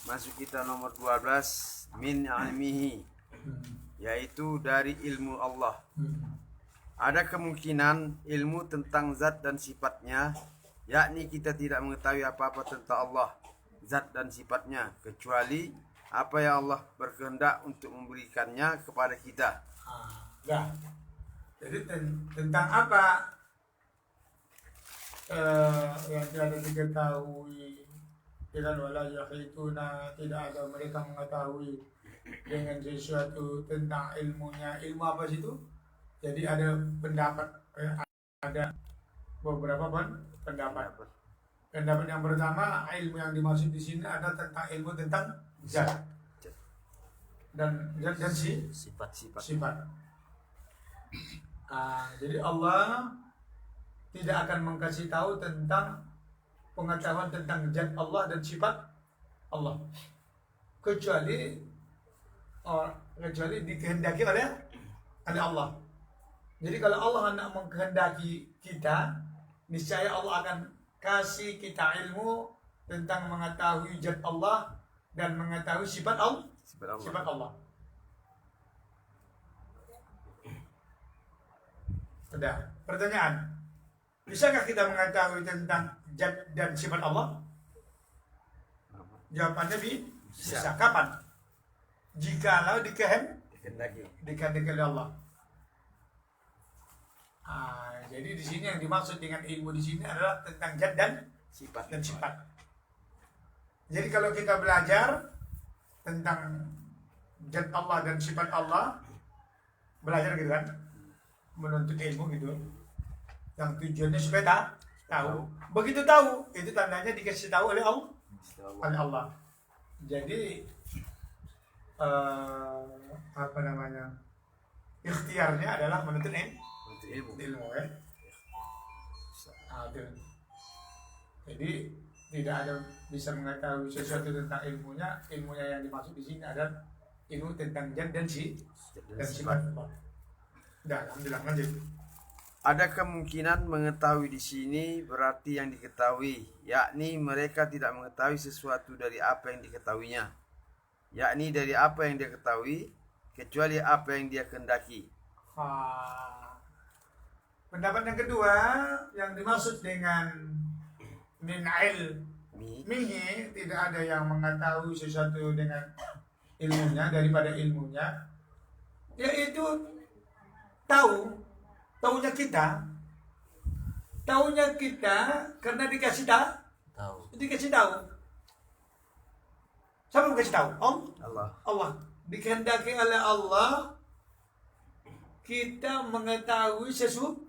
masuk kita nomor 12 min ilmihi, yaitu dari ilmu Allah. Ada kemungkinan ilmu tentang zat dan sifatnya, yakni kita tidak mengetahui apa-apa tentang Allah, zat dan sifatnya, kecuali apa yang Allah berkehendak untuk memberikannya kepada kita. Jadi tentang apa yang tidak diketahui, tidak wala yahituna, tidak ada mereka mengetahui dengan sesuatu tentang ilmunya. Ilmu apa sih itu? Jadi ada pendapat, ada beberapa pendapat. Pendapat yang pertama, ilmu yang dimaksud di sini adalah tentang ilmu tentang zat dan sifat. Jadi Allah tidak akan mengkasih tahu tentang pengetahuan tentang zat Allah dan sifat Allah kecuali dikehendaki oleh Allah. Jadi kalau Allah hendak mengkehendaki kita, niscaya Allah akan kasih kita ilmu tentang mengetahui zat Allah dan mengetahui sifat Allah. Sudah. Pertanyaan, bisakah kita mengetahui tentang zat dan sifat Allah? Jawabannya bisa. Kapan? Jikalau dikehendaki oleh Allah. Jadi di sini yang dimaksud dengan ilmu di sini adalah tentang zat dan sifat. Jadi kalau kita belajar tentang zat Allah dan sifat Allah, belajar gitu kan, menuntut ilmu gitu, yang tujuannya supaya tahu. Begitu tahu, itu tandanya dikasih tahu oleh Allah. Jadi ikhtiarnya adalah menuntut ilmu ya. Jadi tidak ada bisa mengetahui sesuatu tentang ilmunya yang dimaksud di sini adalah ilmu tentang zat dan sifat Allah. Dah, alhamdulillah, lanjut. Ada kemungkinan mengetahui di sini berarti yang diketahui, yakni mereka tidak mengetahui sesuatu dari apa yang diketahuinya, yakni dari apa yang dia ketahui, kecuali apa yang dia kehendaki. Pendapat yang kedua, yang dimaksud dengan min ilmihi, tidak ada yang mengetahui sesuatu dengan ilmunya daripada ilmunya, yaitu tahunya kita karena dikasih tahu. Siapa yang kasih tahu? Allah. Dikehendaki oleh Allah kita mengetahui sesuatu.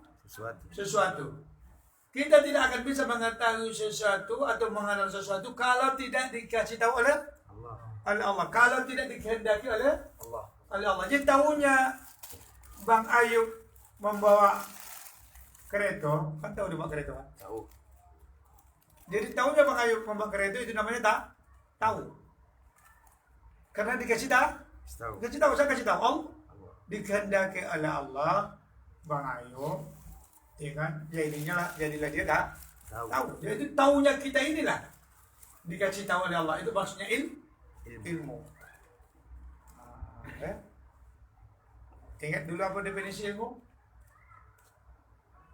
Kita tidak akan bisa mengetahui sesuatu atau mengenal sesuatu kalau tidak dikasih tahu oleh Allah. Kalau tidak dikehendaki oleh Allah. Jadi tahunya Bang Ayub membawa kereta, kan tahu dia bawa kereta kan? Tahu. Jadi tahunya Bang Ayub membawa kereta itu namanya tahu. Karena dikasih tahu. Saya kasih tahu. Allah dikehendaki oleh Allah Bang Ayub, ya kan? Jadilah dia tahu. Jadi tahunya kita inilah dikasih tahu oleh Allah. Itu maksudnya ilmu. Ingat dulu apa definisi ilmu?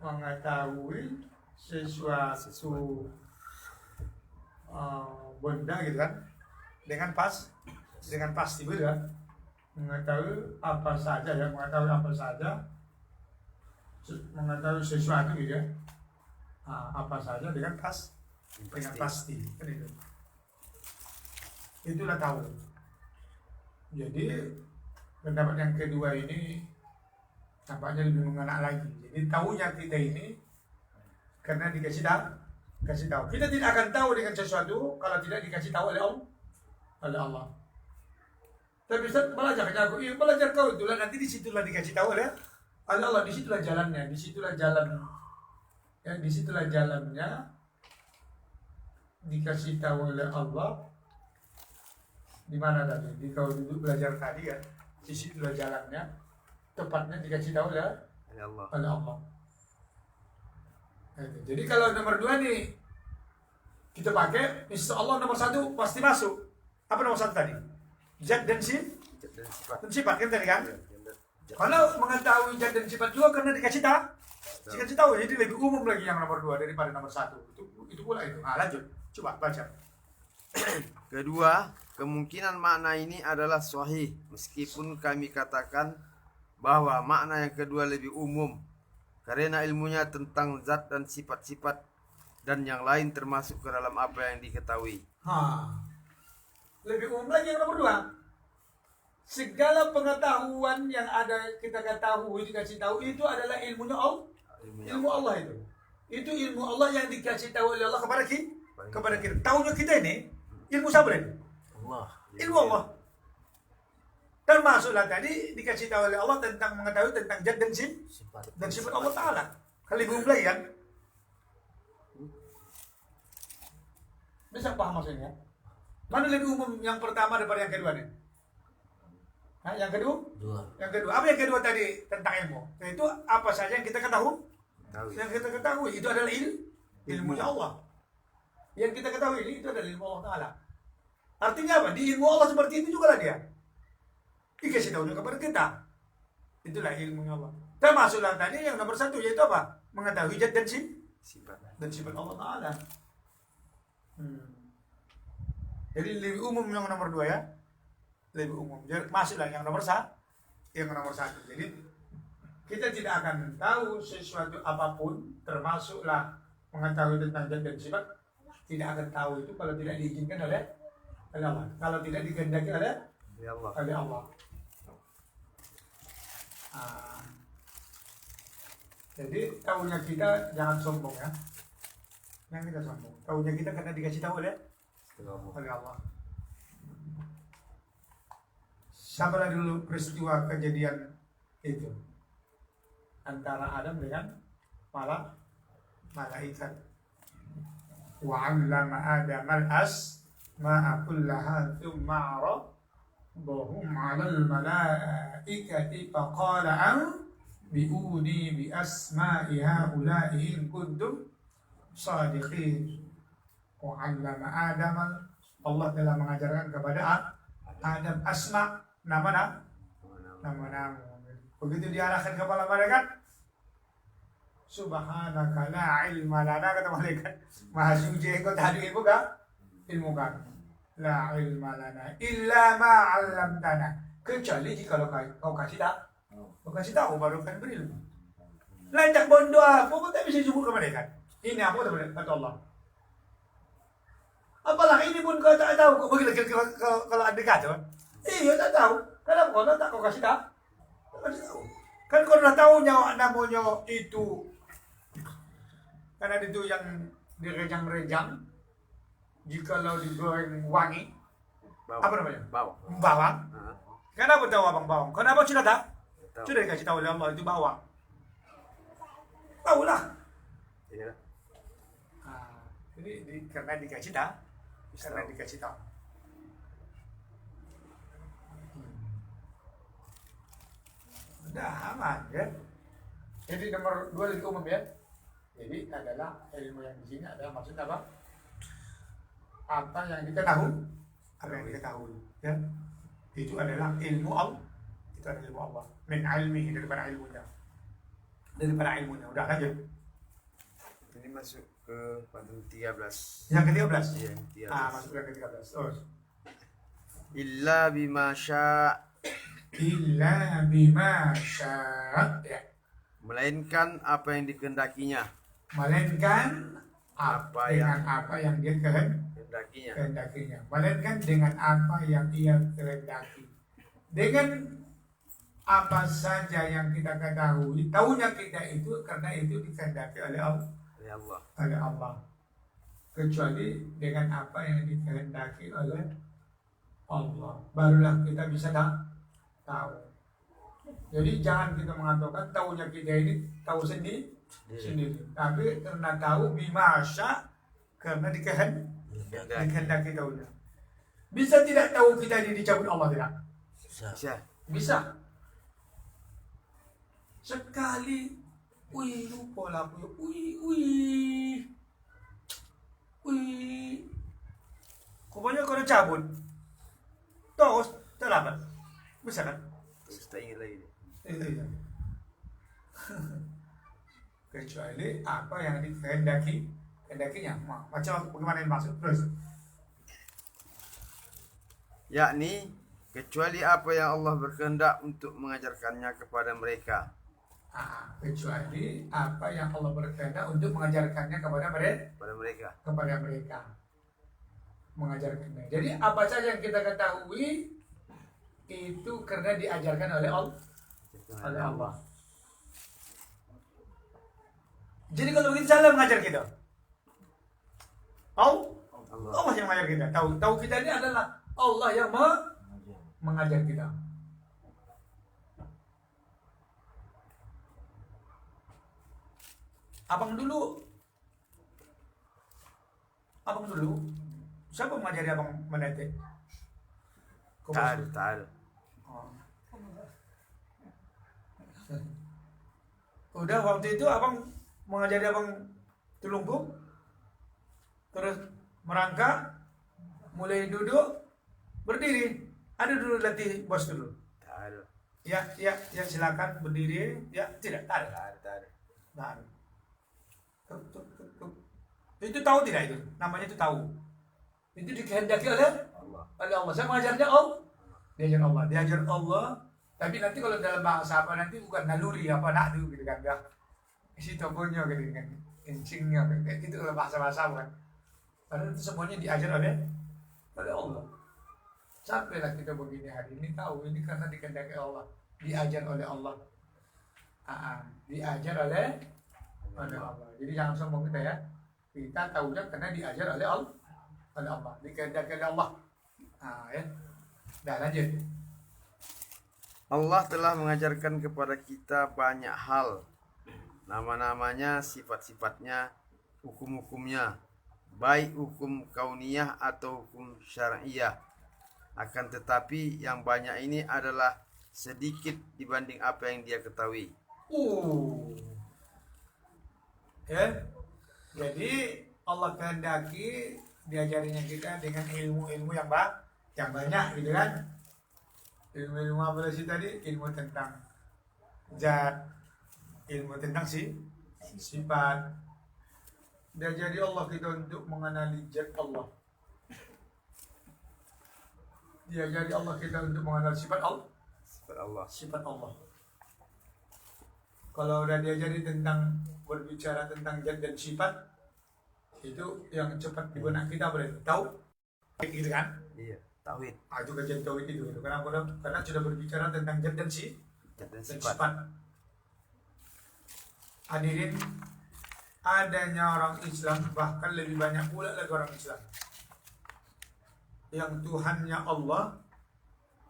Mengetahui sesuatu benda gitu kan, dengan pasti betul kan? Mengetahui apa saja, mengetahui sesuatu gitu ya, apa saja dengan pasti kan itu. Itulah tahu. Jadi pendapat yang kedua ini tampaknya lebih mengena lagi. Jadi tahunya kita ini karena dikasih tahu. Kita tidak akan tahu dengan sesuatu kalau tidak dikasih tahu oleh Allah. Tapi Ustaz belajar kau itulah, nanti disitulah dikasih tahu oleh Allah. Disitulah jalannya, disitulah jalannya dikasih tahu oleh Allah. Di mana tadi? Di kau duduk belajar tadi kan? Disitulah jalannya, tepatnya dikasih tahu oleh Allah. Jadi kalau nomor 2 nih kita pakai, insya Allah nomor 1 pasti masuk. apa nomor satu tadi? Zat dan dan sifat. sifat kan tadi kan? Zat. Kalau mengetahui zat dan sifat juga karena dikasih tahu, jadi lebih umum lagi yang nomor 2 daripada nomor 1. Itu pula itu. Nah, lanjut. Coba baca. Kedua, kemungkinan makna ini adalah sahih meskipun kami katakan bahwa makna yang kedua lebih umum karena ilmunya tentang zat dan sifat-sifat dan yang lain termasuk ke dalam apa yang diketahui. Lebih umum lagi yang nomor 2. Segala pengetahuan yang ada kita ketahui, dikasih tahu itu adalah ilmunya Allah. Ilmu Allah itu. Itu ilmu Allah yang dikasih tahu oleh Allah kepada kita. Tahunya kita ini ilmu siapa ini? Allah. Ilmu Allah. Termasuklah tadi dikasih tahu oleh Allah tentang mengetahui tentang zat dan sifat Allah Ta'ala. Kan lebih umum lagi kan? Bisa paham maksudnya? Mana lebih umum yang pertama daripada yang kedua nih? Yang kedua? Yang kedua. Apa yang kedua tadi tentang ilmu? Itu apa saja yang kita ketahui? Yang kita ketahui itu adalah ilmu Allah. Yang kita ketahui ini itu adalah ilmu Allah Ta'ala. Artinya apa? Di ilmu Allah seperti itu juga lah dia. Dikasih tahu kepada kita. Itulah ilmu Allah. Termasuklah tadi yang nomor 1 yaitu apa? Mengetahui zat dan sifat Allah Ta'ala. Jadi lebih umum yang nomor 2 ya. Lebih umum. Jadi masuklah yang nomor 1. Jadi kita tidak akan tahu sesuatu apapun, termasuklah mengetahui tentang zat dan sifat, tidak akan tahu itu kalau tidak diizinkan oleh Allah. Kalau tidak dikehendaki oleh Allah. Jadi tahunya kita jangan sombong ya. Yang kita sombong. Tahunya kita karena dikasih tahu oleh Allah. Sabarlah dulu peristiwa kejadian itu antara Adam dengan malaikat. Wa 'allama Adam al-asma'a kullaha thumma 'aradahum 'alal malaikati faqala anbi'uni bi asma'i haula'i in kuntum shadiqin. Wa 'allama Adam, Allah telah mengajarkan kepada Adam nama-nama. Begitu diarahkan kepala malaikat, subhanaka la ilma lana, kata malaikat, maha suci engkau tak ada ilmu kami. La ilma lana illa ma 'allamtana, kecuali jika kau kasih tahu baru kan berilmu. Lain tak bondo apa pun tak bisa jumpa ke malaikat. Ini apa kata Allah? Apalah ini pun kau tak tahu, kau bagi kalau ada kata. Iya tak tahu. Kenapa kau tak kau kasih tahu? Kan kau dah tahu namanya itu. Karena itu yang direjang-rejang. Jikalau digoreng wangi. Apa namanya? Bawang. Kenapa tahu abang bawang? Kenapa sudah tak? Sudah dikasih tahu oleh Allah itu bawang. Tahulah. Iya. Jadi karena dikasih tahu. Karena dikasih tahu. Udah aman ya. Jadi nomor 2 lebih umum ya. Jadi adalah ilmu yang di sini adalah maksud apa? Apa yang kita tahu, ya. Itu adalah ilmu Allah. Itu adalah ilmu Allah. Min ilmihi, daripada ilmunya. Udah lanjut. Ini masuk ke pantun 13. Yang ke-13. Iya, 13. Masuk yang ke-13. Terus. Illa bima syaa. Illa bima syaa. Ya. Melainkan apa yang dikehendakinya. Melainkan dengan apa yang dia kehendakinya. Melainkan dengan apa yang dia kehendaki. Dengan apa saja yang kita ketahui, tahunya kita itu karena itu dikehendaki oleh Allah. Kecuali dengan apa yang dikehendaki oleh Allah, barulah kita bisa tahu. Jadi jangan kita mengatakan tahunya kita ini tahu sendiri. Tapi karena tahu bimasya, karena dikehendaki tahunya. Bisa tidak tahu kita ini dicabut Allah tidak? Bisa. Sekali, lupa lah aku. Rupanya kau dah cabut. Terus tak dapat. Bisa kan? Terus tak ingat lagi. Iya. Kecuali apa yang kehendakinya. Macam bagaimana yang maksud? Terus. Yakni kecuali apa yang Allah berkehendak untuk mengajarkannya kepada mereka. Kecuali apa yang Allah berkehendak untuk mengajarkannya kepada mereka. Mengajarkannya. Jadi apa saja yang kita ketahui itu karena diajarkan oleh Allah. Jadi kalau begitu salah mengajar kita. Allah yang mengajar kita. Tahu kita ini adalah Allah yang mengajar kita. Abang dulu. Siapa mengajari abang mendetek? Tak ada. Udah waktu itu abang mengajari abang telungkup, terus merangkak, mulai duduk, berdiri. Ada dulu latih bos dulu. Tak ada. Ya, silakan berdiri. Ya, tidak ada. Itu tahu tidak itu? Namanya itu tahu. Itu dikehendaki oleh Allah. Saya mengajarnya diajar Allah. Tapi nanti kalau dalam bahasa apa nanti bukan naluri apa nakdu gitu kan, enggak. Isi tokonya gitu kan, kencingnya kayak itu kalau bahasa bukan. Padahal itu semuanya diajar oleh Allah. Sampailah kita begini hari ini tahu ini karena dikehendaki Allah, diajar oleh Allah. Diajar oleh Allah. Jadi jangan sombong kita ya. Kita tahunya karena diajar oleh Allah, dikehendaki oleh Allah. Ya. Dah lanjut. Allah telah mengajarkan kepada kita banyak hal. Nama-namanya, sifat-sifatnya, hukum-hukumnya, baik hukum kauniyah atau hukum syar'iyah. Akan tetapi yang banyak ini adalah sedikit dibanding apa yang dia ketahui. Ya. Jadi Allah kehendaki diajarinya kita dengan ilmu-ilmu yang banyak gitu kan. Ilmu apa sih tadi? Ilmu tentang zat, ilmu tentang sifat. Diajari Allah kita untuk mengenali zat Allah. Diajari Allah kita untuk mengenal sifat Allah. Kalau udah diajari tentang berbicara tentang zat dan sifat, itu yang cepat di benak kita berarti tahu, gitu kan? Iya, tauhid. Itu kajian tauhid itu. Kenapa? Karena sudah berbicara tentang zat dan sifat. Hadirin, adanya orang Islam, bahkan lebih banyak pula lagi orang Islam yang Tuhannya Allah,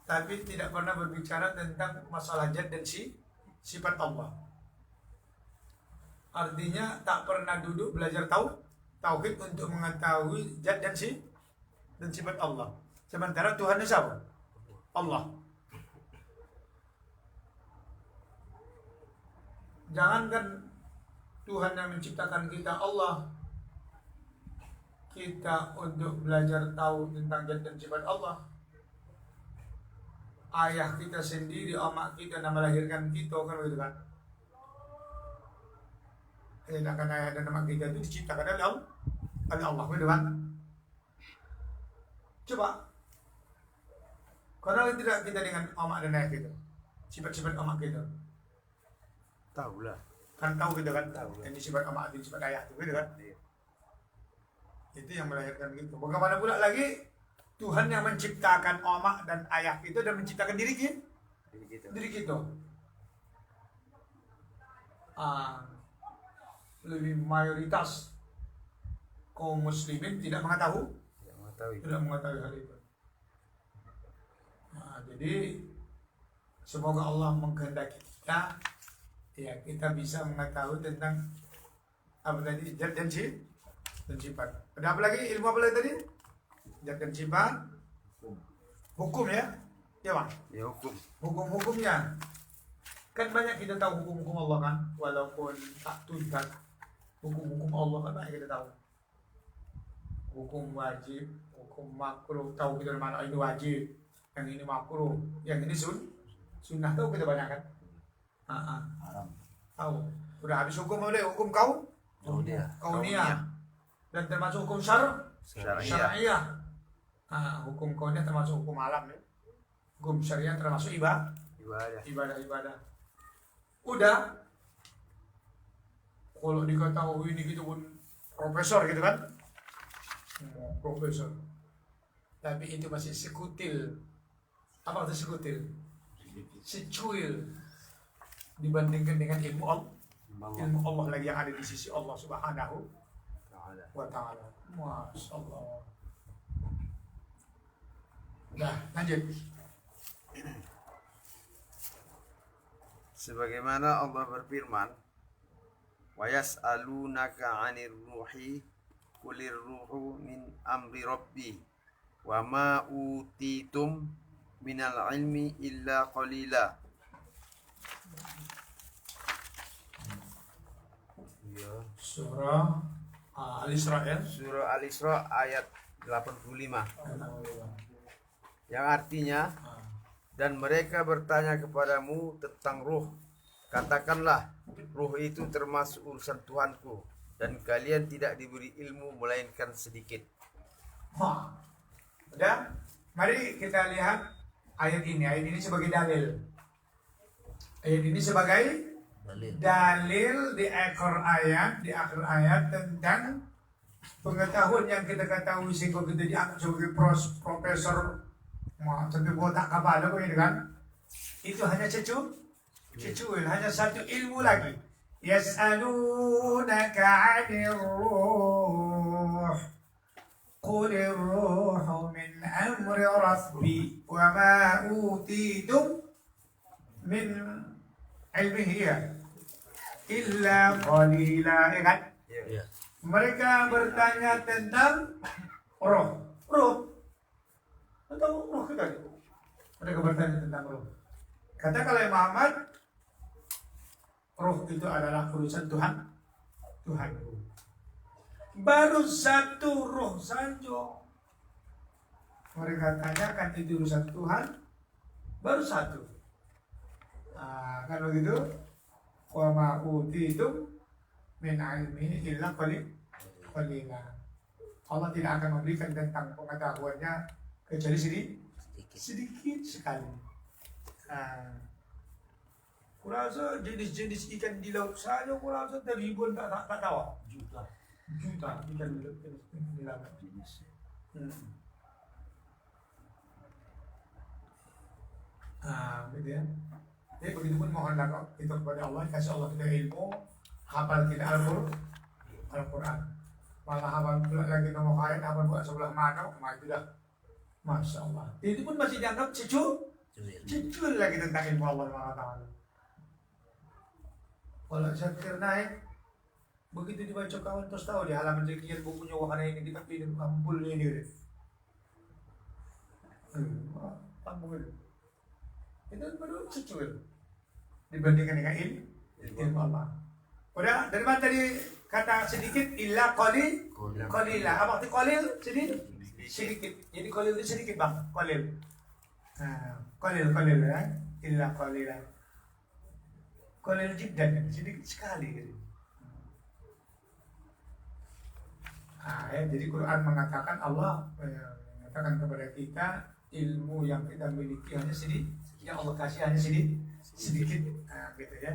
tapi tidak pernah berbicara tentang masalah zat dan sifat Allah. Artinya tak pernah duduk belajar tauhid untuk mengetahui zat dan sifat Allah. Sementara Tuhannya siapa? Allah. Jangankan Tuhan yang menciptakan kita, Allah, kita untuk belajar tahu tentang zat dan sifat Allah. Ayah kita sendiri, omak kita yang melahirkan kita kan begitu kan. Sedangkan ayah dan omak kita itu diciptakan oleh Allah begitu kan. Coba, kenal tidak kita dengan omak dan ayah kita? Sifat-sifat omak kita. Tahu lah. Kan tahu kita kan? Tahu. Ini sifat omak, ini sifat ayah itu begitu kan? Iya. Itu yang melahirkan gitu. Bagaimana pula lagi Tuhan yang menciptakan omak dan ayah itu dan menciptakan diri kita. Lebih mayoritas kaum muslimin tidak mengetahui hal itu. Jadi semoga Allah mengkehendaki kita, ya kita bisa mengetahui tentang apa tadi zat dan sifat. Ada apa lagi? Ilmu apa lagi tadi? Zat dan sifat. Hukum ya? Ya Bang? Ya hukum. Hukum-hukumnya. Kan banyak kita tahu hukum-hukum Allah kan, walaupun tak tuntas. Hukum-hukum Allah kan banyak kita tahu. Hukum wajib, hukum makruh, tahu kita mana itu wajib, yang ini makruh, yang ini sunnah. Tahu kita banyak kan? Haram. Tahu. Udah habis hukum oleh hukum kauniyah dan termasuk hukum syariah. Hukum kauniyah termasuk hukum alam ya. Hukum syariah termasuk ibadah. Udah. Kalau diketahui ini gitu pun profesor gitu kan? Profesor. Tapi itu masih sekutil. Apa itu sekutil? Secuil dibandingkan dengan ilmu Allah lagi yang ada di sisi Allah Subhanahu wa ta'ala. Masya Allah. Nah, lanjut. Sebagaimana Allah berfirman, wa yas'alunaka 'anir ruhi qulir ruhu min amri rabbi wa ma utitum minal ilmi illa qalila. Surah Al-Isra ya. Surah Al-Isra ayat 85. Yang artinya, dan mereka bertanya kepadamu tentang ruh. Katakanlah, ruh itu termasuk urusan Tuhanku, dan kalian tidak diberi ilmu melainkan sedikit. Udah, mari kita lihat ayat ini. Ayat ini sebagai dalil. Ayat ini sebagai dalil di akhir ayat tentang pengetahuan yang kita ketahui sehingga kita dianggap sebagai profesor sampai botak kepala begitu kan. Itu hanya cucuil, hanya satu ilmu lagi. Yas'alunaka 'anir ruh qulir ruhu min amri rabbi wa ma utitum min ilmihi illa qalila. Ya kan? Iya. Mereka bertanya tentang roh. Atau roh kita? Mereka bertanya tentang roh. Kata kalau Muhammad, roh itu adalah urusan Tuhan. Baru satu roh saja. Mereka tanyakan itu urusan Tuhan. Baru satu. Kalau begitu, wa ma utitum min ilmi illa qalila. Allah tidak akan memberikan tentang pengetahuannya kecuali sedikit sekali. Kurasa jenis-jenis ikan di laut saja kurasa ribuan tak tahu. Juta ikan di laut. Gitu ya. Jadi begitu pun mohonlah kita kepada Allah, kasih Allah kita ilmu, hafal kita Al-Quran. Malah hafal pula lagi nomor ayat, hafal pula sebelah mana, itu dah. Masya Allah. Itu pun masih dianggap cucul lagi tentang ilmu Allah SWT. Kalau Syakir naik, begitu dibaca kawan terus tahu di halaman sekian bukunya wahana ini kita pilih ampulnya ini. Ampul. Itu baru cucul dibandingkan dengan ilmu Allah. Udah, dari mana tadi kata sedikit illa qalila. Apa arti qalil? Sedikit. Jadi qalil itu sedikit bang. Qalil ya. Illa qalila. Qalil jiddan, sedikit sekali gitu. Jadi Quran mengatakan Allah mengatakan kepada kita ilmu yang kita miliki hanya sedikit, yang Allah kasih hanya sedikit, gitu ya.